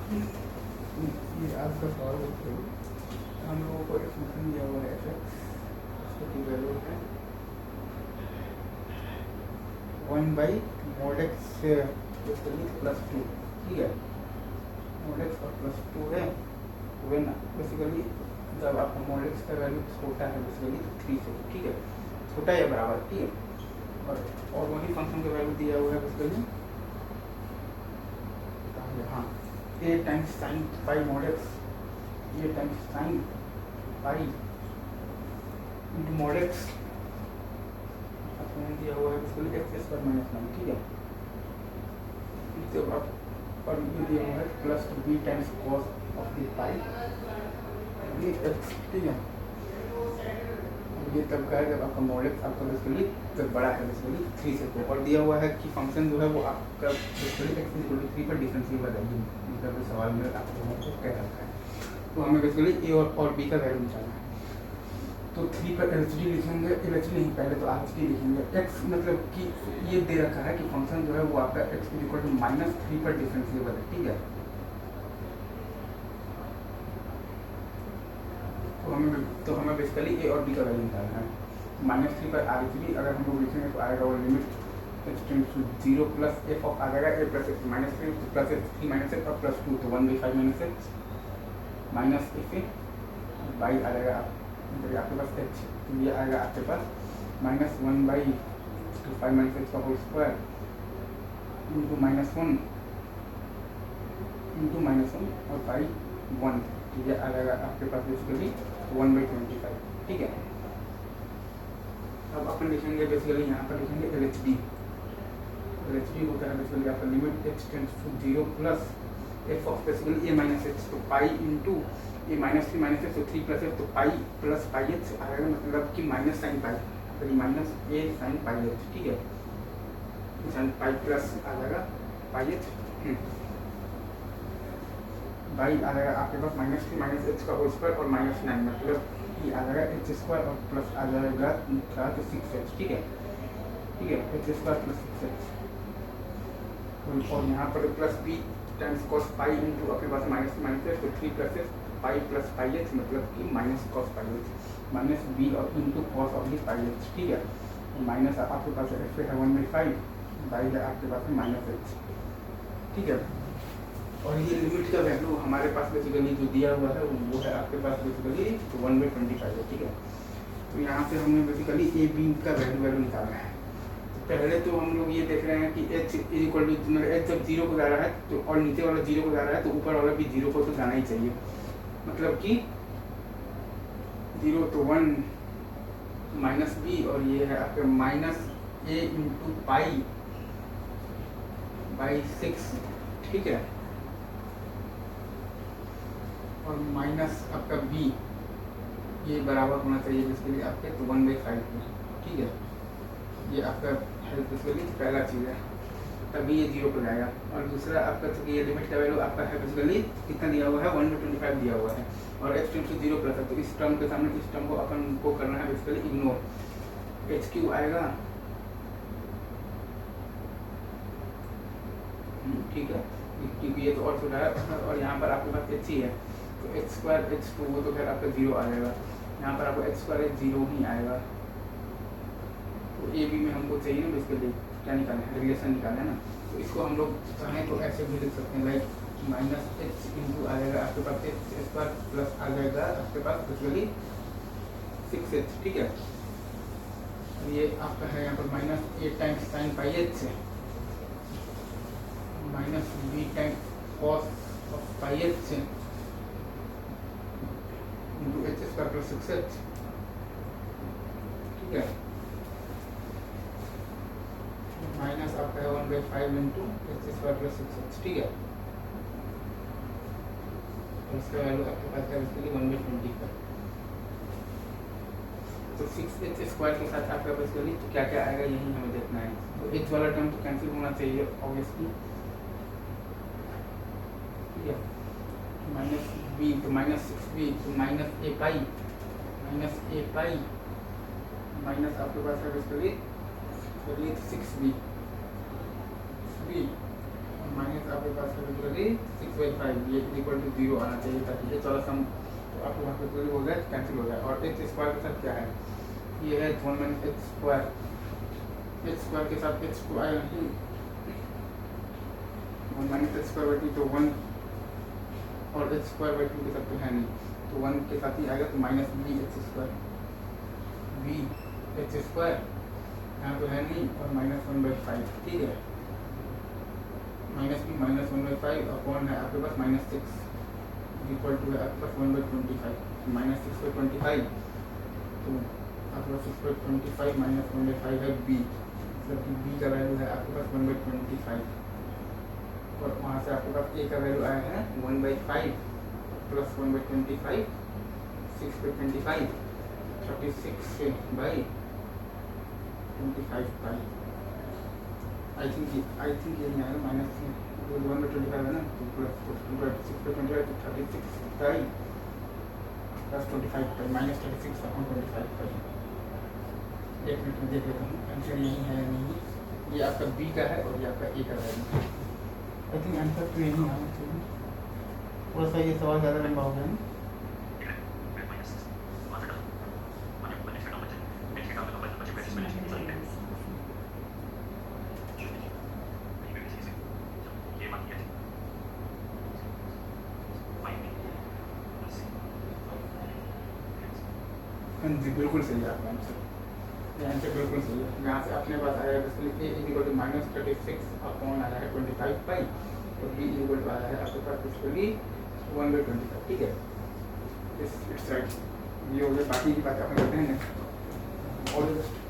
ये आज का सवाल हम लोगों को एक फंक्शन दिया हुआ है एफ एक्स, उसकी वैल्यू है 1/mod x +2, ठीक है। mod x और +2 है वेन बेसिकली जब आपका mod x का वैल्यू छोटा है बेसिकली तो 3 से, ठीक है, छोटा या बराबर, ठीक है। और वही फंक्शन का वैल्यू दिया हुआ है बेसिकली हाँ a times sine pi mod x, a times sine pi into mod x आपको दिया हुआ है बेसिकली x पर -1, ठीक है। जब आप और ये दिया हुआ है plus b times cos of the pi ये x, ठीक है। ये तब का है जब आपका mod x आपका बेसिकली जब बड़ा है बेसिकली 3 से 4, और दिया हुआ है कि फंक्शन जो है वो आपका बेसिकली x = 3 पर डिफरेंशिएबल है। मतलब सवाल में आपको कह रखा है, तो हमें बेसिकली a और b का वैल्यू निकालना है। तो 3 पर LHD लिखेंगे, LHD नहीं पहले तो RHD लिखेंगे। x मतलब कि ये दे रखा है कि फंक्शन जो है वो आपका x = -3 पर डिफरेंशिएबल है, ठीक है। तो हमें बेसिकली a और b का वैल्यू निकालना है। -3 पर RHD अगर हम लोग लिखेंगे तो आएगा वो limit x → 0 plus f of आ जाएगा a plus x -3 plus x 3 - x और +2 तो 1/5 - x माइनस f बाई आ जाएगा आपके पास h, तो ये आएगा आपके पास -1/5 - x का होल स्क्वायर इंटू -1 इंटू -1 और बाई 1, तो ये आ जाएगा आपके पास बेसिकली 1/25, ठीक है। अब अपन लिखेंगे बेसिकली यहाँ पर लिखेंगे LHD होता है बेसिकली आपका limit x → 0 plus f of basically a - x, तो पाई इंटू a -3 - x तो 3 प्लस f तो पाई प्लस पाई h आएगा, मतलब कि माइनस साइन पाई, तो -a sin पाई h, ठीक है। साइन पाई प्लस आ जाएगा पाई h बाई आ जाएगा आपके पास -3 - h का होल स्क्वायर और -9, मतलब ये आ जाएगा h² और प्लस आ जाएगा 6h, ठीक है, h² प्लस 6h और यहाँ पर plus b times cos pi into आपके पास -3 - h तो 3 plus h pi plus pi h, मतलब कि -cos पाई h माइनस b और into cos of the pi h, ठीक है। माइनस आपके पास f है 1/5 बाई है आपके पास है -h, ठीक है। और ये लिमिट का वैल्यू हमारे पास बेसिकली जो दिया हुआ है वो है आपके पास बेसिकली 1/25 है, ठीक है। तो यहाँ से हमने बेसिकली a b का वैल्यू निकालना है। पहले तो हम लोग ये देख रहे हैं कि h h जब 0 को जा रहा है तो और नीचे वाला 0 को जा रहा है तो ऊपर वाला भी 0 को तो जाना ही चाहिए, मतलब कि 0 तो 1 माइनस b और ये है आपका -a इंटू पाई बाई 6, ठीक है, और माइनस आपका b ये बराबर होना चाहिए बेसिकली आपके तो 1/5 में, ठीक है। ये आपका है बेसिकली पहला चीज़ है, तभी ये 0 पर जाएगा। और दूसरा आपका चूँकि ये लिमिट का वैल्यू आपका है बेसिकली कितना दिया हुआ है 1/25 दिया हुआ है और x → 0 प्लस है, तो इस टर्म के सामने इस टर्म को अपन को करना है बेसिकली इग्नोर। h³ आएगा, ठीक है, क्योंकि ये तो और छोटा है और यहाँ पर आपके पास h ही है तो h² h2 वो तो फिर आपका 0 आ जाएगा, यहाँ पर आपको h² 0 ही आएगा। तो ए बी में हमको चाहिए ना बेसिकली क्या निकालना है, रिलेशन निकालना है ना, तो इसको हम लोग चाहें तो ऐसे भी लिख सकते हैं लाइक -h इंटू आ जाएगा आपके पास h² प्लस आ जाएगा आपके पास बेसिकली 6h, ठीक है। ये आपका है यहाँ पर -a times sine pi h -b times cos of pi h into h² plus 6h, ठीक है, माइनस आपका है 1/5 इंटू h² प्लस 6h, ठीक है। तो इसका वैल्यू आपके पास है बेसिकली 1/25, तो 6h² के साथ आपका बेसिकली तो क्या क्या आएगा यही हमें देखना है। तो h वाला टर्म तो कैंसिल होना चाहिए ऑब्वियसली, ठीक है, -b तो -6b तो -a पाई माइनस आपके पास है बेसिकली 6b माइनस आपके पास है 6/5, ये इक्वल टू 0 आना चाहिए ताकि ये चौरा सम तो आपको वहाँ पे पूरी हो गया कैंसिल हो गया। और एच स्क्वायर के साथ क्या है, ये है 1 minus H square, H square के साथ एच को आएगा नहीं 1 माइनस एच स्क्वायर बाई 2 तो 1 और एच स्क्वायर बाई 2 के साथ तो है नहीं तो 1 के साथ ही आएगा तो minus b h square, b h square यहाँ तो है नहीं और -1/5 ठीक है। माइनस बी -1/5 अपॉन है आपके पास -6 इक्वल टू है आपके पास 1/25 -6/25 तो आपके पास 6/25 -1/5 है बी, मतलब कि बी का वैल्यू है आपके पास 1/25 और वहाँ से आपके पास ए का वैल्यू आया है 1/5 प्लस 1/25 6/25 36/25 आई थिंक ये नहीं आएगा माइनस 1/25 है ना तो प्लस 6/25 तो 36 प्लस 25 -36 अपॉन 25 एक मिनट में देख लेता हूँ आंसर यही है या नहीं। ये आपका बी का है और ये आपका ए का वैल्यू। आई थिंक आंसर तो यही आना चाहिए, थोड़ा सा ये सवाल ज़्यादा लंबा हो गया ना। जी बिल्कुल सही है आपका आंसर, ये आंसर बिल्कुल सही है। यहाँ से अपने पास आया है ए इक्वल टू -36 अपॉन आया है 25 और बी इक्वल टू आया है आपके पास बेसिकली 1/25 ठीक है। इट्स राइट, ये हो गया। बाकी की बात अपने करते हैं ऑल द बेस्ट।